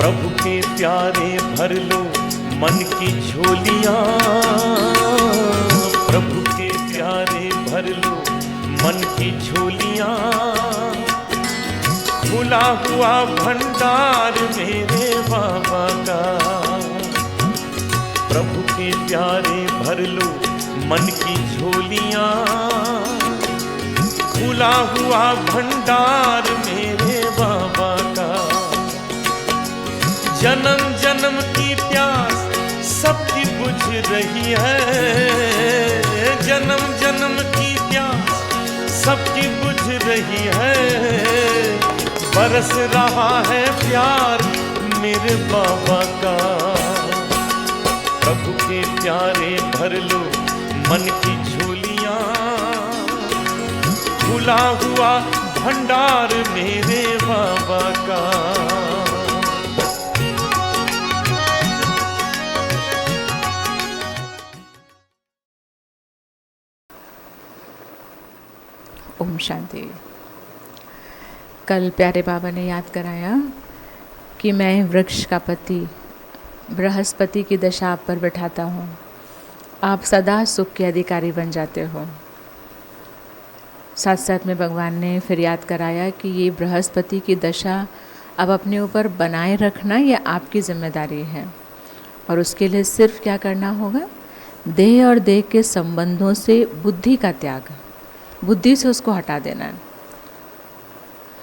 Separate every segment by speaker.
Speaker 1: प्रभु के प्यारे भर लो मन की झोलियाँ, प्रभु के प्यारे भर लो मन की झोलियाँ। खुला हुआ भंडार मेरे बाबा का, प्रभु के प्यारे भर लो मन की झोलियाँ। खुला हुआ भंडार मेरे बाबा का। जन्म जन्म की प्यास सबकी बुझ रही है, जन्म जन्म की प्यास सबकी बुझ रही है। बरस रहा है प्यार मेरे बाबा का। प्रभु के प्यारे भर लो मन की झोलियाँ। खुला हुआ भंडार मेरे बाबा का।
Speaker 2: ओम शांति। कल प्यारे बाबा ने याद कराया कि मैं वृक्ष का पति बृहस्पति की दशा आप पर बैठाता हूँ, आप सदा सुख के अधिकारी बन जाते हो। साथ साथ में भगवान ने फिर याद कराया कि ये बृहस्पति की दशा अब अपने ऊपर बनाए रखना ये आपकी जिम्मेदारी है, और उसके लिए सिर्फ क्या करना होगा, देह और देह के संबंधों से बुद्धि का त्याग, बुद्धि से उसको हटा देना है।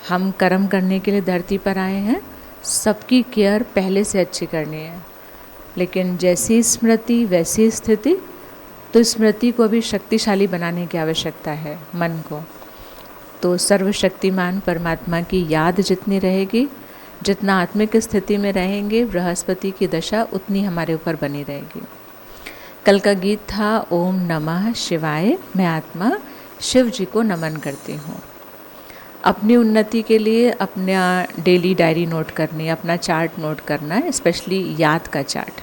Speaker 2: हम कर्म करने के लिए धरती पर आए हैं, सबकी केयर पहले से अच्छी करनी है, लेकिन जैसी स्मृति वैसी स्थिति, तो स्मृति को अभी शक्तिशाली बनाने की आवश्यकता है, मन को। तो सर्वशक्तिमान परमात्मा की याद जितनी रहेगी, जितना आत्मिक स्थिति में रहेंगे, बृहस्पति की दशा उतनी हमारे ऊपर बनी रहेगी। कल का गीत था ओम नमः शिवाय, मैं आत्मा शिव जी को नमन करती हूँ। अपनी उन्नति के लिए अपना डेली डायरी नोट करनी, अपना चार्ट नोट करना है, स्पेशली याद का चार्ट।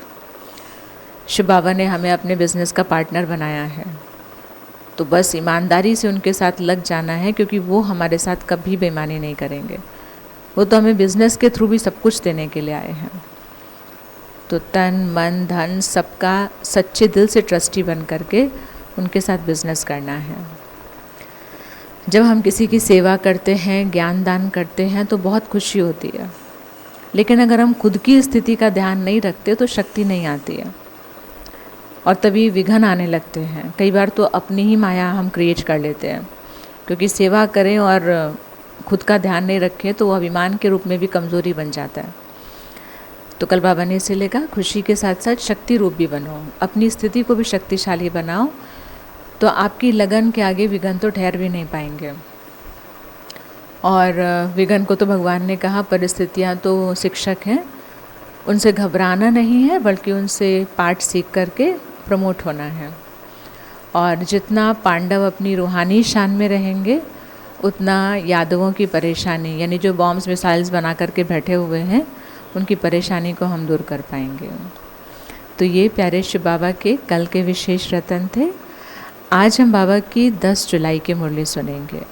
Speaker 2: शिव बाबा ने हमें अपने बिजनेस का पार्टनर बनाया है, तो बस ईमानदारी से उनके साथ लग जाना है, क्योंकि वो हमारे साथ कभी बेईमानी नहीं करेंगे। वो तो हमें बिजनेस के थ्रू भी सब कुछ देने के लिए आए हैं। तो तन मन धन सबका सच्चे दिल से ट्रस्टी बन करके उनके साथ बिजनेस करना है। जब हम किसी की सेवा करते हैं, ज्ञान दान करते हैं, तो बहुत खुशी होती है, लेकिन अगर हम खुद की स्थिति का ध्यान नहीं रखते तो शक्ति नहीं आती है, और तभी विघ्न आने लगते हैं। कई बार तो अपनी ही माया हम क्रिएट कर लेते हैं, क्योंकि सेवा करें और खुद का ध्यान नहीं रखें तो वो अभिमान के रूप में भी कमज़ोरी बन जाता है। तो कल बाबा ने इसीलिए कहा, खुशी के साथ साथ शक्ति रूप भी बनो, अपनी स्थिति को भी शक्तिशाली बनाओ, तो आपकी लगन के आगे विघ्न तो ठहर भी नहीं पाएंगे। और विघ्न को तो भगवान ने कहा, परिस्थितियाँ तो शिक्षक हैं, उनसे घबराना नहीं है, बल्कि उनसे पाठ सीख करके प्रमोट होना है। और जितना पांडव अपनी रूहानी शान में रहेंगे, उतना यादवों की परेशानी, यानी जो बॉम्ब्स मिसाइल्स बना करके बैठे हुए हैं, उनकी परेशानी को हम दूर कर पाएंगे। तो ये प्यारे शिव बाबा के कल के विशेष रतन थे। आज हम बाबा की 10 जुलाई की मुरली सुनेंगे।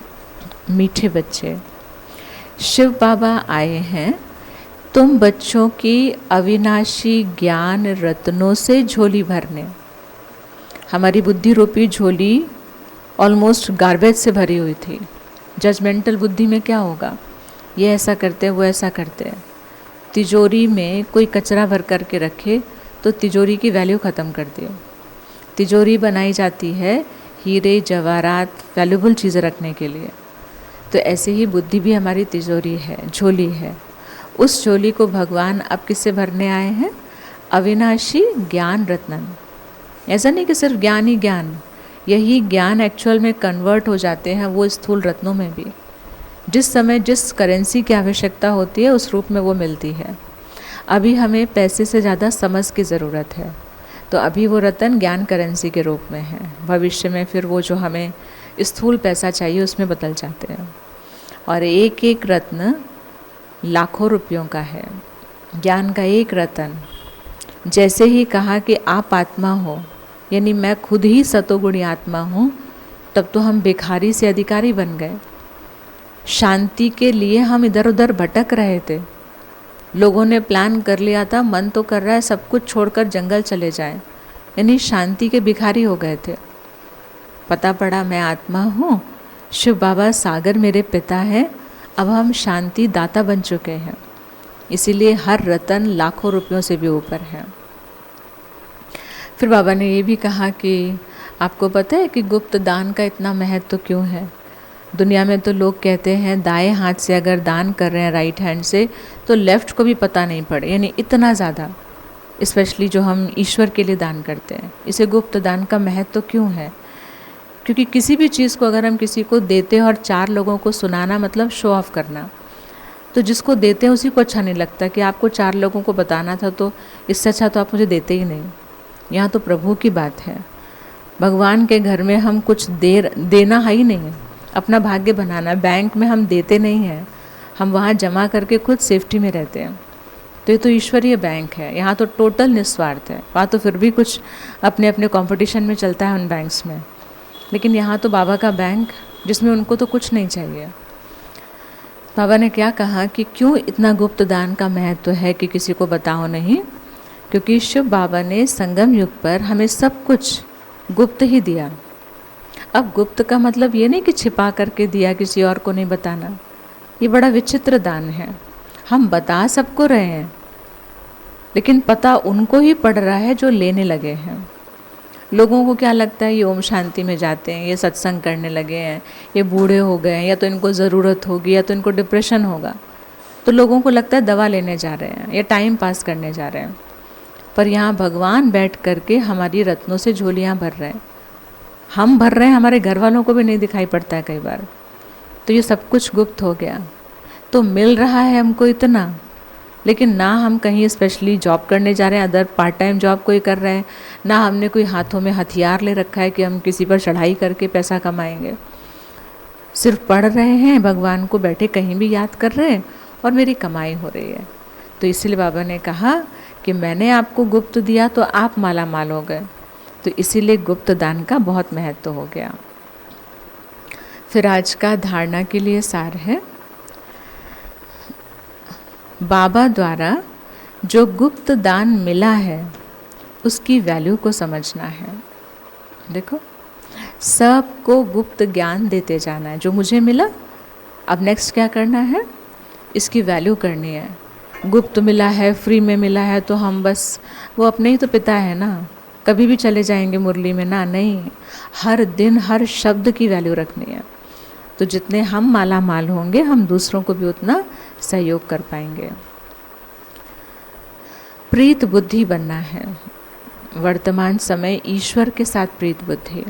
Speaker 2: मीठे बच्चे, शिव बाबा आए हैं तुम बच्चों की अविनाशी ज्ञान रत्नों से झोली भरने। हमारी बुद्धि रूपी झोली ऑलमोस्ट गार्बेज से भरी हुई थी। जजमेंटल बुद्धि में क्या होगा, ये ऐसा करते हैं, वो ऐसा करते हैं। तिजोरी में कोई कचरा भर करके रखे तो तिजोरी की वैल्यू ख़त्म कर दिए। तिजोरी बनाई जाती है हीरे जवाहरात, वैल्यूबल चीज़ें रखने के लिए। तो ऐसे ही बुद्धि भी हमारी तिजोरी है, झोली है। उस झोली को भगवान अब किससे भरने आए हैं, अविनाशी ज्ञान रत्नन। ऐसा नहीं कि सिर्फ ज्ञान ही ज्ञान, यही ज्ञान एक्चुअल में कन्वर्ट हो जाते हैं वो स्थूल रत्नों में भी। जिस समय जिस करेंसी की आवश्यकता होती है उस रूप में वो मिलती है। अभी हमें पैसे से ज़्यादा समझ की ज़रूरत है, तो अभी वो रत्न ज्ञान करेंसी के रूप में है। भविष्य में फिर वो जो हमें स्थूल पैसा चाहिए उसमें बदल जाते हैं। और एक एक रत्न लाखों रुपयों का है। ज्ञान का एक रत्न, जैसे ही कहा कि आप आत्मा हो, यानी मैं खुद ही सतोगुणी आत्मा हूँ, तब तो हम भिखारी से अधिकारी बन गए। शांति के लिए हम इधर उधर भटक रहे थे, लोगों ने प्लान कर लिया था, मन तो कर रहा है सब कुछ छोड़कर जंगल चले जाएं, यानी शांति के भिखारी हो गए थे। पता पड़ा मैं आत्मा हूँ, शिव बाबा सागर मेरे पिता है, अब हम शांति दाता बन चुके हैं, इसीलिए हर रतन लाखों रुपयों से भी ऊपर है। फिर बाबा ने ये भी कहा कि आपको पता है कि गुप्त दान का इतना महत्व क्यों है। दुनिया में तो लोग कहते हैं दाएं हाथ से अगर दान कर रहे हैं राइट हैंड से तो लेफ़्ट को भी पता नहीं पड़े, यानी इतना ज़्यादा, स्पेशली जो हम ईश्वर के लिए दान करते हैं। इसे गुप्त दान का महत्व क्यों है? क्योंकि किसी भी चीज़ को अगर हम किसी को देते हैं और 4 लोगों को सुनाना मतलब शो ऑफ करना, तो जिसको देते हैं उसी को अच्छा नहीं लगता कि आपको 4 लोगों को बताना था, तो इससे अच्छा तो आप मुझे देते ही नहीं। यहाँ तो प्रभु की बात है। भगवान के घर में हम कुछ देना है ही नहीं, अपना भाग्य बनाना। बैंक में हम देते नहीं हैं, हम वहाँ जमा करके खुद सेफ्टी में रहते हैं। तो ये तो ईश्वरीय बैंक है, यहाँ तो टोटल निस्वार्थ है। वहाँ तो फिर भी कुछ अपने अपने कंपटीशन में चलता है उन बैंक्स में, लेकिन यहाँ तो बाबा का बैंक जिसमें उनको तो कुछ नहीं चाहिए। बाबा ने क्या कहा कि क्यों इतना गुप्त दान का महत्व है कि किसी को बताओ नहीं, क्योंकि शिव बाबा ने संगम युग पर हमें सब कुछ गुप्त ही दिया। अब गुप्त का मतलब ये नहीं कि छिपा करके दिया, किसी और को नहीं बताना। ये बड़ा विचित्र दान है। हम बता सबको रहे हैं, लेकिन पता उनको ही पड़ रहा है जो लेने लगे हैं। लोगों को क्या लगता है ये ओम शांति में जाते हैं, ये सत्संग करने लगे हैं, ये बूढ़े हो गए हैं, या तो इनको ज़रूरत होगी या तो इनको डिप्रेशन होगा, तो लोगों को लगता है दवा लेने जा रहे हैं या टाइम पास करने जा रहे हैं। पर यहाँ भगवान बैठ करके हमारी रत्नों से झोलियाँ भर रहे हैं। हम भर रहे हैं, हमारे घर वालों को भी नहीं दिखाई पड़ता है कई बार। तो ये सब कुछ गुप्त हो गया। तो मिल रहा है हमको इतना, लेकिन ना हम कहीं स्पेशली जॉब करने जा रहे हैं, अदर पार्ट टाइम जॉब कोई कर रहे हैं, ना हमने कोई हाथों में हथियार ले रखा है कि हम किसी पर चढ़ाई करके पैसा कमाएंगे। सिर्फ पढ़ रहे हैं, भगवान को बैठे कहीं भी याद कर रहे हैं और मेरी कमाई हो रही है। तो इसलिए बाबा ने कहा कि मैंने आपको गुप्त दिया तो आप माला माल हो गए। तो इसीलिए गुप्त दान का बहुत महत्व हो गया। फिर आज का धारणा के लिए सार है, बाबा द्वारा जो गुप्त दान मिला है उसकी वैल्यू को समझना है। देखो, सबको गुप्त ज्ञान देते जाना है। जो मुझे मिला, अब नेक्स्ट क्या करना है, इसकी वैल्यू करनी है। गुप्त मिला है, फ्री में मिला है, तो हम बस, वो अपने ही तो पिता है ना, कभी भी चले जाएंगे मुरली में ना, नहीं, हर दिन हर शब्द की वैल्यू रखनी है। तो जितने हम माला माल होंगे, हम दूसरों को भी उतना सहयोग कर पाएंगे। प्रीत बुद्धि बनना है। वर्तमान समय ईश्वर के साथ प्रीत बुद्धि।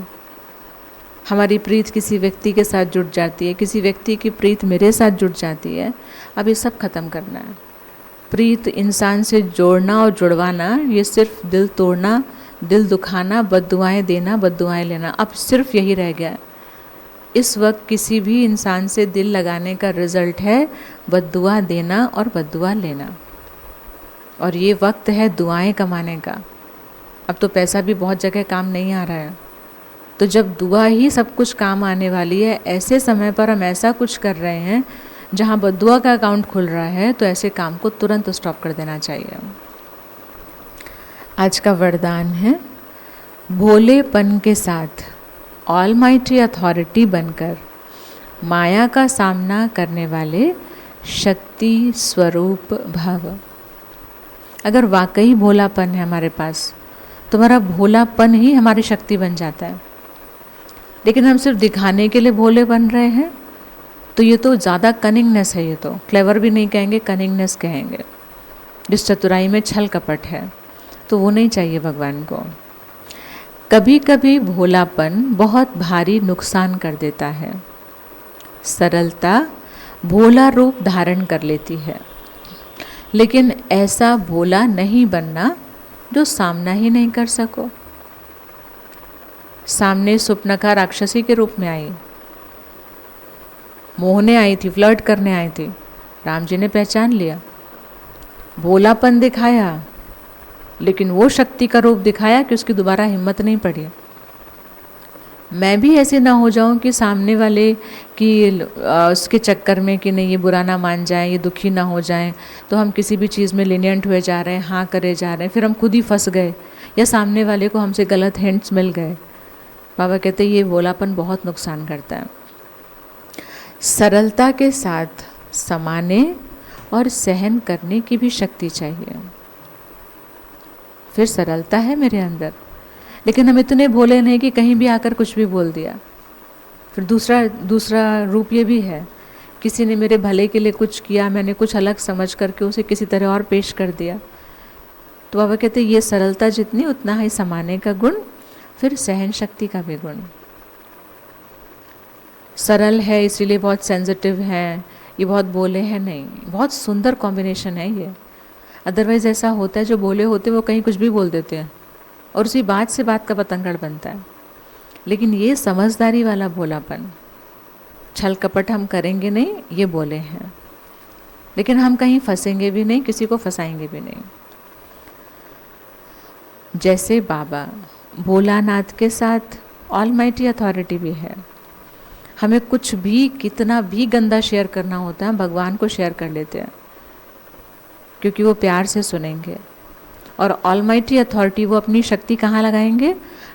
Speaker 2: हमारी प्रीत किसी व्यक्ति के साथ जुड़ जाती है, किसी व्यक्ति की प्रीत मेरे साथ जुड़ जाती है। अब ये सब खत्म करना है। प्रीत इंसान से जोड़ना और जुड़वाना, ये सिर्फ दिल तोड़ना, दिल दुखाना, बद्दुआएं देना, बद्दुआएं लेना, अब सिर्फ यही रह गया है। इस वक्त किसी भी इंसान से दिल लगाने का रिजल्ट है बद्दुआ देना और बद्दुआ लेना। और ये वक्त है दुआएं कमाने का। अब तो पैसा भी बहुत जगह काम नहीं आ रहा है, तो जब दुआ ही सब कुछ काम आने वाली है, ऐसे समय पर हम ऐसा कुछ कर रहे हैं जहाँ बद्दुआ का अकाउंट खुल रहा है, तो ऐसे काम को तुरंत स्टॉप कर देना चाहिए। आज का वरदान है, भोलेपन के साथ ऑलमाइटी अथॉरिटी बनकर माया का सामना करने वाले शक्ति स्वरूप भव। अगर वाकई भोलापन है हमारे पास, तो हमारा भोलापन ही हमारी शक्ति बन जाता है। लेकिन हम सिर्फ दिखाने के लिए भोले बन रहे हैं, तो ये तो ज़्यादा कनिंगनेस है। ये तो क्लेवर भी नहीं कहेंगे, कनिंगनेस कहेंगे। जिस चतुराई में छल कपट है, तो वो नहीं चाहिए भगवान को। कभी कभी भोलापन बहुत भारी नुकसान कर देता है। सरलता भोला रूप धारण कर लेती है, लेकिन ऐसा भोला नहीं बनना जो सामना ही नहीं कर सको। सामने सुपनखा राक्षसी के रूप में आई, मोहने आई थी, फ्लर्ट करने आई थी। राम जी ने पहचान लिया, भोलापन दिखाया, लेकिन वो शक्ति का रूप दिखाया कि उसकी दोबारा हिम्मत नहीं पड़ी। मैं भी ऐसे ना हो जाऊं कि सामने वाले की उसके चक्कर में कि नहीं ये बुरा ना मान जाए, ये दुखी ना हो जाए, तो हम किसी भी चीज़ में लीनियंट हुए जा रहे हैं, हाँ करे जा रहे हैं, फिर हम खुद ही फंस गए या सामने वाले को हमसे गलत हिंट्स मिल गए। बाबा कहते ये भोलापन बहुत नुकसान करता है। सरलता के साथ समाने और सहन करने की भी शक्ति चाहिए। फिर सरलता है मेरे अंदर, लेकिन हम इतने भोले नहीं कि कहीं भी आकर कुछ भी बोल दिया। फिर दूसरा रूप ये भी है, किसी ने मेरे भले के लिए कुछ किया, मैंने कुछ अलग समझ करके उसे किसी तरह और पेश कर दिया। तो बाबा कहते ये सरलता जितनी उतना ही समाने का गुण, फिर सहन शक्ति का भी गुण। सरल है इसीलिए बहुत सेंसिटिव है, ये बहुत बोले हैं, नहीं, बहुत सुंदर कॉम्बिनेशन है ये। अदरवाइज़ ऐसा होता है जो बोले होते हैं वो कहीं कुछ भी बोल देते हैं और उसी बात से बात का पतंगड़ बनता है। लेकिन ये समझदारी वाला भोलापन, छल कपट हम करेंगे नहीं, ये बोले हैं, लेकिन हम कहीं फंसेंगे भी नहीं, किसी को फंसाएंगे भी नहीं। जैसे बाबा भोलानाथ के साथ ऑलमाइटी अथॉरिटी भी है। हमें कुछ भी कितना भी गंदा शेयर करना होता है, भगवान को शेयर कर लेते हैं क्योंकि वो प्यार से सुनेंगे। और ऑलमाइटी अथॉरिटी वो अपनी शक्ति कहाँ लगाएंगे?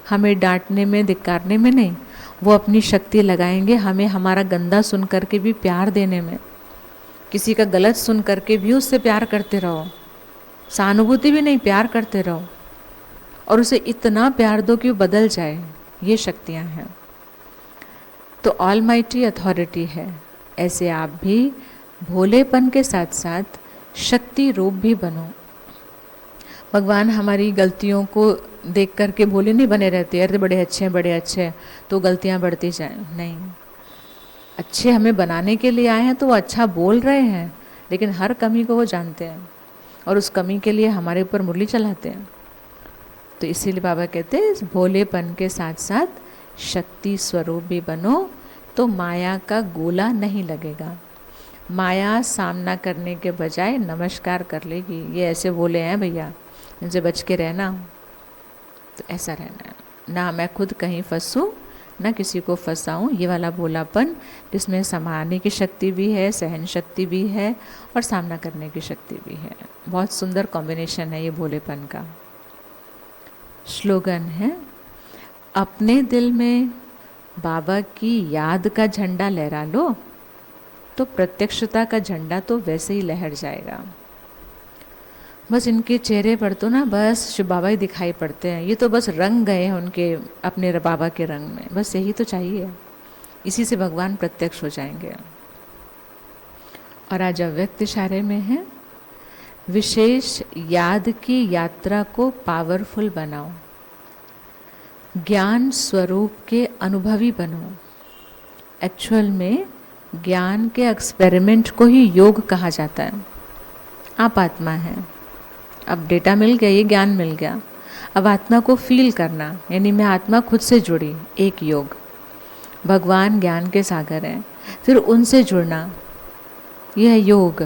Speaker 2: हमें डांटने में, धिक्कारने में नहीं, वो अपनी शक्ति लगाएंगे हमें हमारा गंदा सुन करके भी प्यार देने में। किसी का गलत सुन करके भी उससे प्यार करते रहो, सहानुभूति भी नहीं, प्यार करते रहो और उसे इतना प्यार दो कि वो बदल जाए। ये शक्तियाँ हैं। तो ऑलमाइटी अथॉरिटी है। ऐसे आप भी भोलेपन के साथ साथ शक्ति रूप भी बनो। भगवान हमारी गलतियों को देख करके भोले नहीं बने रहते, अरे बड़े अच्छे हैं, बड़े अच्छे हैं, तो गलतियां बढ़ती जाएं। नहीं, अच्छे हमें बनाने के लिए आए हैं तो वो अच्छा बोल रहे हैं, लेकिन हर कमी को वो जानते हैं और उस कमी के लिए हमारे ऊपर मुरली चलाते हैं। तो इसीलिए बाबा कहते हैं इस भोलेपन के साथ साथ शक्ति स्वरूप भी बनो, तो माया का गोला नहीं लगेगा। माया सामना करने के बजाय नमस्कार कर लेगी, ये ऐसे बोले हैं भैया, इनसे बच के रहना। तो ऐसा रहना है, ना मैं खुद कहीं फंसूं, ना किसी को फंसाऊं। ये वाला भोलापन जिसमें संभालने की शक्ति भी है, सहन शक्ति भी है और सामना करने की शक्ति भी है। बहुत सुंदर कॉम्बिनेशन है ये भोलेपन का। स्लोगन है, अपने दिल में बाबा की याद का झंडा लहरा लो, तो प्रत्यक्षता का झंडा तो वैसे ही लहर जाएगा। बस इनके चेहरे पर तो ना बस शिव बाबा ही दिखाई पड़ते हैं, ये तो बस रंग गए हैं उनके अपने बाबा के रंग में, बस यही तो चाहिए, इसी से भगवान प्रत्यक्ष हो जाएंगे। और आज अव्यक्त इशारे में है, विशेष याद की यात्रा को पावरफुल बनाओ, ज्ञान स्वरूप के अनुभवी बनो। एक्चुअल में ज्ञान के एक्सपेरिमेंट को ही योग कहा जाता है। आप आत्मा हैं, अब डेटा मिल गया, ये ज्ञान मिल गया, अब आत्मा को फील करना, यानी मैं आत्मा खुद से जुड़ी, एक योग। भगवान ज्ञान के सागर हैं, फिर उनसे जुड़ना, यह है योग।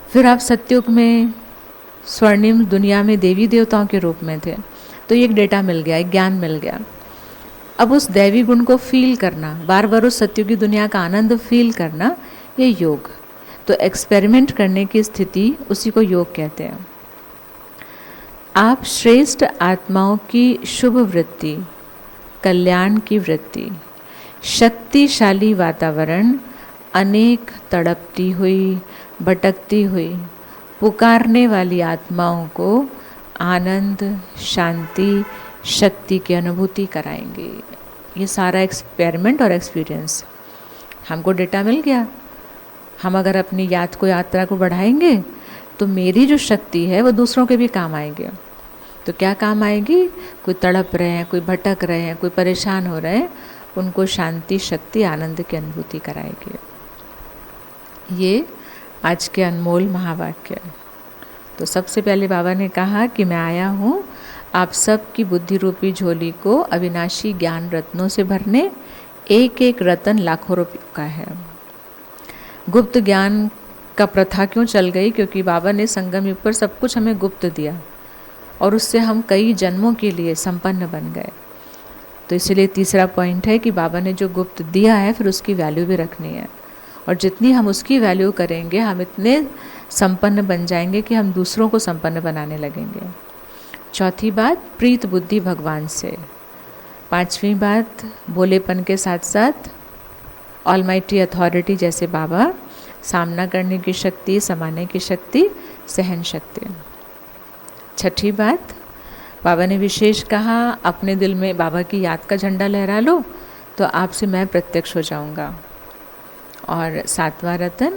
Speaker 2: फिर आप सत्युग में स्वर्णिम दुनिया में देवी देवताओं के रूप में थे, तो ये एक डेटा मिल गया, एक ज्ञान मिल गया। अब उस दैवी गुण को फील करना, बार बार उस सत्युग की दुनिया का आनंद फील करना, ये योग। तो एक्सपेरिमेंट करने की स्थिति, उसी को योग कहते हैं। आप श्रेष्ठ आत्माओं की शुभ वृत्ति, कल्याण की वृत्ति, शक्तिशाली वातावरण, अनेक तड़पती हुई, भटकती हुई, पुकारने वाली आत्माओं को आनंद, शांति, शक्ति की अनुभूति कराएंगे। ये सारा एक्सपेरिमेंट और एक्सपीरियंस, हमको डेटा मिल गया। हम अगर अपनी याद को, यात्रा को बढ़ाएंगे तो मेरी जो शक्ति है वो दूसरों के भी काम आएंगे। तो क्या काम आएगी? कोई तड़प रहे हैं, कोई भटक रहे हैं, कोई परेशान हो रहे हैं, उनको शांति, शक्ति, आनंद की अनुभूति कराएगी। ये आज के अनमोल महावाक्य। तो सबसे पहले बाबा ने कहा कि मैं आया हूँ आप सब की बुद्धि रूपी झोली को अविनाशी ज्ञान रत्नों से भरने। एक एक रत्न लाखों रुपयों का है। गुप्त ज्ञान का प्रथा क्यों चल गई? क्योंकि बाबा ने संगम युग पर सब कुछ हमें गुप्त दिया और उससे हम कई जन्मों के लिए संपन्न बन गए। तो इसीलिए तीसरा पॉइंट है कि बाबा ने जो गुप्त दिया है फिर उसकी वैल्यू भी रखनी है, और जितनी हम उसकी वैल्यू करेंगे हम इतने संपन्न बन जाएंगे कि हम दूसरों को संपन्न बनाने लगेंगे। चौथी बात, प्रीत बुद्धि भगवान से। पांचवी बात, भोलेपन के साथ साथ ऑलमाइटी अथॉरिटी जैसे बाबा, सामना करने की शक्ति, समाने की शक्ति, सहन शक्ति। छठी बात, बाबा ने विशेष कहा अपने दिल में बाबा की याद का झंडा लहरा लो तो आपसे मैं प्रत्यक्ष हो जाऊंगा। और सातवां रतन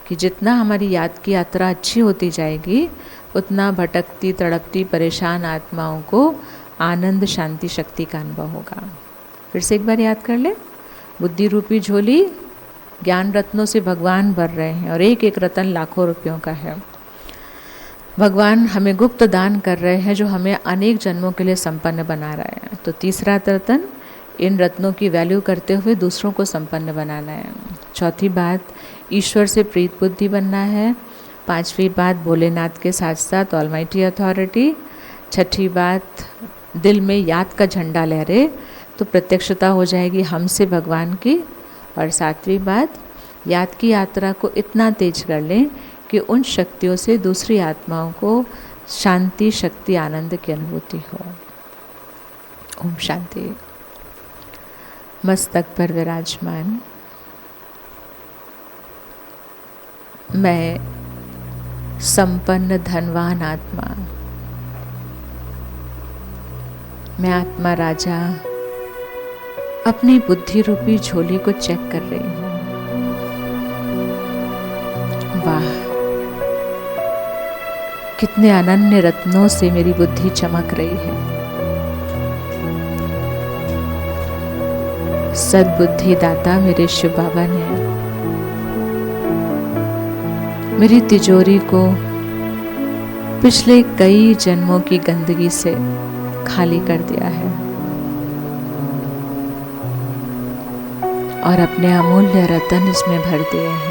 Speaker 2: कि जितना हमारी याद की यात्रा अच्छी होती जाएगी उतना भटकती तड़पती परेशान आत्माओं को आनंद शांति शक्ति का अनुभव होगा। फिर से एक बार याद कर ले, बुद्धि रूपी झोली ज्ञान रत्नों से भगवान भर रहे हैं और एक एक रतन लाखों रुपयों का है। भगवान हमें गुप्त दान कर रहे हैं जो हमें अनेक जन्मों के लिए संपन्न बना रहा है। तो तीसरा रतन, इन रत्नों की वैल्यू करते हुए दूसरों को संपन्न बनाना है। चौथी बात, ईश्वर से प्रीत बुद्धि बनना है। पांचवी बात, भोलेनाथ के साथ साथ ऑलमाइटी अथॉरिटी। छठी बात, दिल में याद का झंडा लहरे तो प्रत्यक्षता हो जाएगी हमसे भगवान की। और सातवीं बात, याद की यात्रा को इतना तेज कर लें कि उन शक्तियों से दूसरी आत्माओं को शांति शक्ति आनंद की अनुभूति हो। ओम शांति। मस्तक पर विराजमान मैं संपन्न धनवान आत्मा, मैं आत्मा राजा अपनी बुद्धि रूपी झोली को चेक कर रही हूँ। वाह, कितने अनन्य रत्नों से मेरी बुद्धि चमक रही है। सद्बुद्धि दाता मेरे शिव बाबा ने मेरी तिजोरी को पिछले कई जन्मों की गंदगी से खाली कर दिया है और अपने अमूल्य रतन इसमें भर दिए हैं।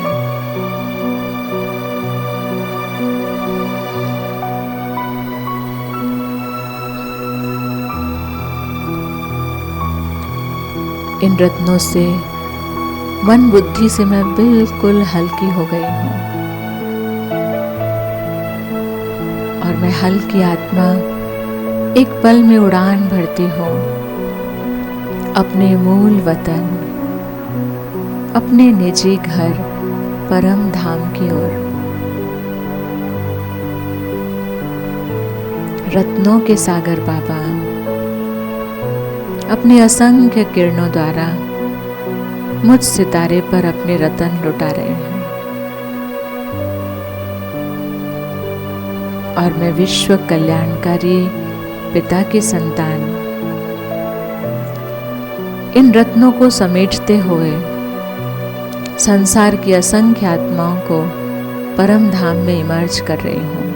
Speaker 2: इन रत्नों से मन बुद्धि से मैं बिल्कुल हल्की हो गई हूँ और मैं हल्की आत्मा एक पल में उड़ान भरती हूँ अपने मूल वतन, अपने निजी घर परम धाम की ओर। रत्नों के सागर बाबा अपनी असंख्य किरणों द्वारा मुझ सितारे पर अपने रतन लुटा रहे हैं और मैं विश्व कल्याणकारी पिता की संतान इन रत्नों को समेटते हुए संसार की असंख्य आत्माओं को परम धाम में इमर्ज कर रही हूँ।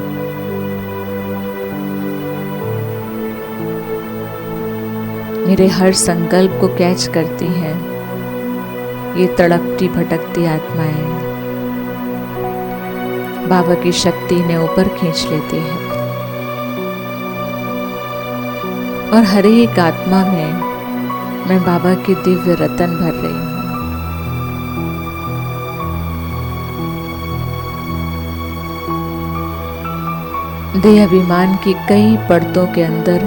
Speaker 2: मेरे हर संकल्प को कैच करती हैं ये तड़पती भटकती आत्माएं, बाबा की शक्ति ने ऊपर खींच लेती है और हर एक आत्मा में मैं बाबा की दिव्य रतन भर रही हूँ। देह अभिमान की कई परतों के अंदर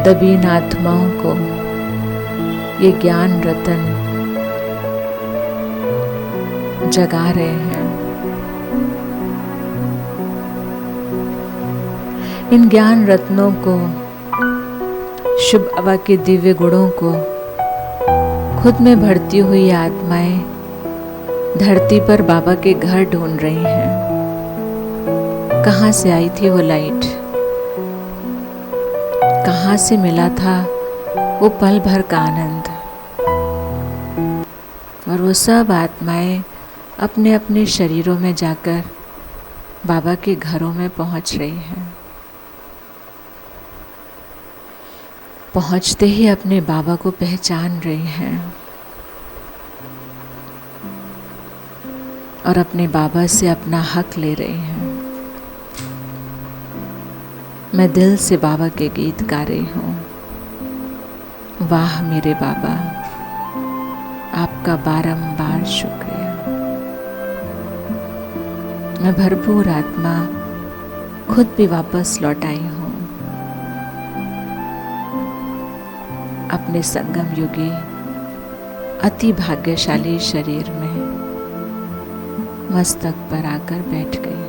Speaker 2: दबीन आत्माओं को ये ज्ञान रतन जगा रहे हैं। इन ज्ञान रत्नों को, शुभ बाबा के दिव्य गुणों को खुद में भरती हुई आत्माएं धरती पर बाबा के घर ढूंढ रही हैं। कहाँ से आई थी वो लाइट, कहाँ से मिला था वो पल भर का आनंद। और वो सब आत्माएं अपने अपने शरीरों में जाकर बाबा के घरों में पहुंच रही हैं। पहुंचते ही अपने बाबा को पहचान रही हैं और अपने बाबा से अपना हक ले रही हैं। मैं दिल से बाबा के गीत गा रही हूँ वाह मेरे बाबा, आपका बारंबार शुक्रिया। मैं भरपूर आत्मा खुद भी वापस लौट आई हूँ अपने संगम युगी अति भाग्यशाली शरीर में, मस्तक पर आकर बैठ गई।